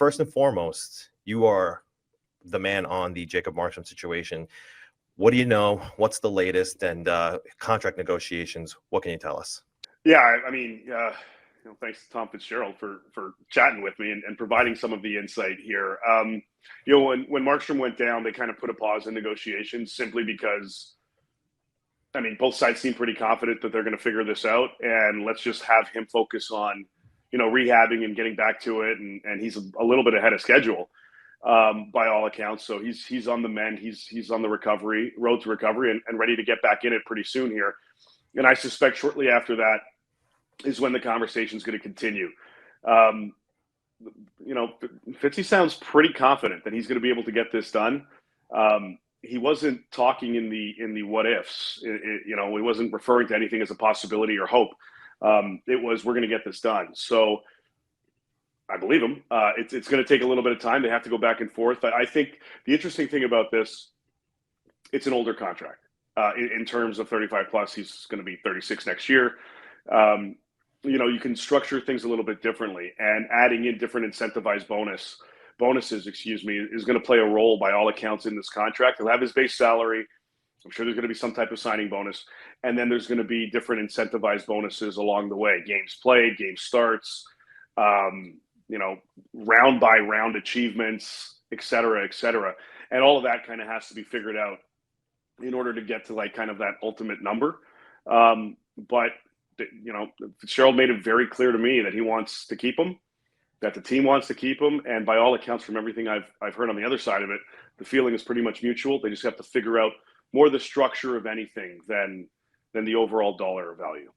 first and foremost, you are the man on the Jacob Markstrom situation. What do you know? What's the latest? And contract negotiations, what can you tell us? Yeah, I mean, thanks to Tom Fitzgerald for chatting with me and providing some of the insight here. When Markstrom went down, they kind of put a pause in negotiations simply because, I mean, both sides seem pretty confident that they're going to figure this out, and let's just have him focus on, rehabbing and getting back to it. And he's a little bit ahead of schedule, by all accounts. So he's on the mend. He's on the road to recovery and ready to get back in it pretty soon here. And I suspect shortly after that is when the conversation is going to continue. Fitzy sounds pretty confident that he's going to be able to get this done. He wasn't talking in the what ifs. He wasn't referring to anything as a possibility or hope. It was, we're going to get this done. So I believe him. It's going to take a little bit of time. They have to go back and forth. I think the interesting thing about this, it's an older contract. In terms of 35 plus, he's going to be 36 next year. You can structure things a little bit differently, and adding in different incentivized bonuses, is going to play a role by all accounts in this contract. He'll have his base salary. I'm sure there's going to be some type of signing bonus, and then there's going to be different incentivized bonuses along the way. Games played, game starts, round by round achievements, et cetera, and all of that kind of has to be figured out in order to get to that ultimate number. But Fitzgerald made it very clear to me that he wants to keep him, that the team wants to keep him. And by all accounts, from everything I've heard on the other side of it, the feeling is pretty much mutual. They just have to figure out more the structure of anything than the overall dollar value.